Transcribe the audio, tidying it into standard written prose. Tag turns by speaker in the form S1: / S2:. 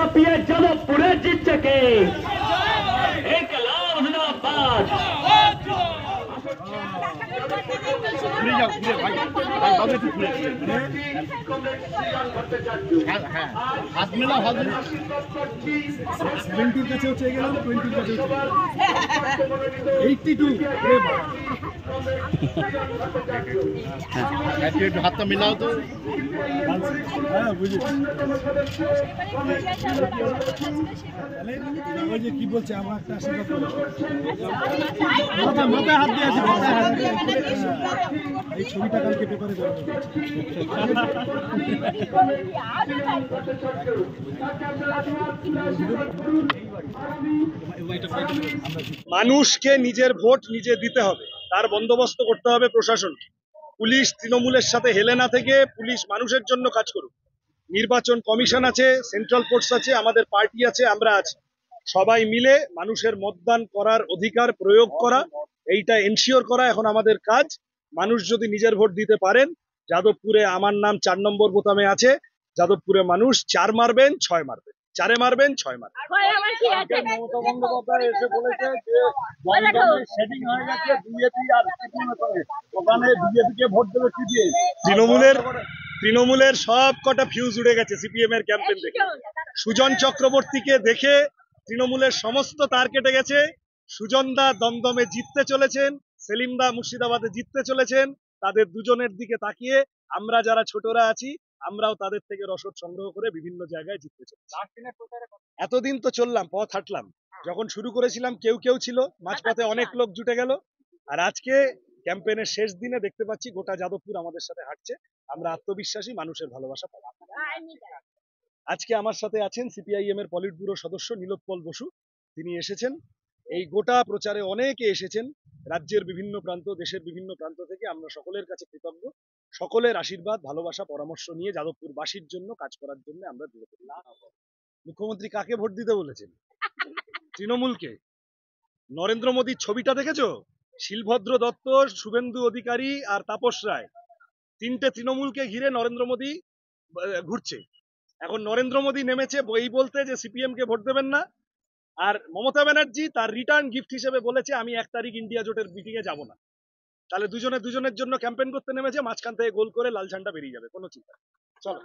S1: कापिए जादवपुरे जीत के एक लाभ जिंदाबाद।
S2: हाथ मिला हाथ मिला 70 কাছে হচ্ছে গেলাম 20 কাছে 82 একটু হাতটা মিলাও তো। হ্যাঁ বুঝি ওই যে কি বলছে আমার একটা আশীর্বাদ করো মাথায় হাত দিয়ে আছে মাথায় হাত দিয়ে এই ছবিটা কালকে পেপারে দেওয়া হবে।
S3: মানুষকে নিজের ভোট নিজে দিতে হবে, তার বন্দোবস্ত করতে হবে প্রশাসন। পুলিশ তৃণমূলের সাথে হেলে না থেকে পুলিশ মানুষের জন্য কাজ করুক। নির্বাচন কমিশন আছে, সেন্ট্রাল ফোর্স আছে, আমাদের পার্টি আছে, আমরা আছি, সবাই মিলে মানুষের মতদান করার অধিকার প্রয়োগ করা, এইটা এনশিওর করা এখন আমাদের কাজ। মানুষ যদি নিজের ভোট দিতে পারেন, যাদবপুরে আমার নাম 4 নম্বর বোতামে আছে, যাদবপুরে মানুষ 4 মারবেন 6 মারবেন, 4-এ মারবেন 6 মারবেন। মমতা বন্দ্যোপাধ্যায় এসে বলেছে যে সেটিং হয়ে গেছে বিজেপি আর সিপিএমের সঙ্গে, ওখানে বিজেপিকে ভোট দেবে সিপিএম। তৃণমূলের সব কটা ফিউজ উড়ে গেছে সিপিএম এর ক্যাম্পেইন দেখে। সুজন চক্রবর্তীকে দেখে তৃণমূলের সমস্ত তার কেটে গেছে। সুজন দা দমদমে জিততে চলেছেন, সেলিম দা মুর্শিদাবাদে জিততে চলেছেন। তাদের দুজনের দিকে তাকিয়ে আমরা যারা ছোটরা আছি, আমরাও তাদের থেকে রসদ সংগ্রহ করে বিভিন্ন জায়গায় জিততে চলেছি। এতদিন তো চললাম, পথ হাঁটলাম, যখন শুরু করেছিলাম কেউ কেউ ছিল, মাঝপথে অনেক লোক জুটে গেল, আর আজকে ক্যাম্পেইনের শেষ দিনে দেখতে পাচ্ছি গোটা যাদবপুর আমাদের সাথে হাঁটছে। আমরা আত্মবিশ্বাসী, মানুষের ভালোবাসা পাবো। আজকে আমার সাথে আছেন সিপিআইএম এর পলিট ব্যুরো সদস্য নীলোৎপল বসু, তিনি এসেছেন। এই গোটা প্রচারে অনেকে এসেছেন, রাজ্যের বিভিন্ন প্রান্ত, দেশের বিভিন্ন প্রান্ত থেকে। আমরা সকলের কাছে কৃতজ্ঞ, সকলের আশীর্বাদ ভালোবাসা পরামর্শ নিয়ে যাদবপুরবাসীর জন্য কাজ করার জন্য আমরা দূরে করি। মুখ্যমন্ত্রী কাকে ভোট দিতে বলেছেন? তৃণমূলকে। নরেন্দ্র মোদীর ছবিটা দেখেছো? শিলভদ্র দত্ত, শুভেন্দু অধিকারী আর তাপস রায়, 3টে তৃণমূলকে ঘিরে নরেন্দ্র মোদী ঘুরছে। এখন নরেন্দ্র মোদী নেমেছে এই বলতে যে সিপিএম কে ভোট দেবেন না, আর মমতা ব্যানার্জি তার রিটার্ন গিফট হিসেবে বলেছে আমি 1 তারিখ ইন্ডিয়া জোটের মিটিং এ যাব না। তাহলে দুজনে দুজনের জন্য ক্যাম্পেইন করতে নেমেছে, মাঝখান থেকে গোল করে লাল ঝান্ডা বেরিয়ে যাবে, কোনো চিন্তা নেই। চলো।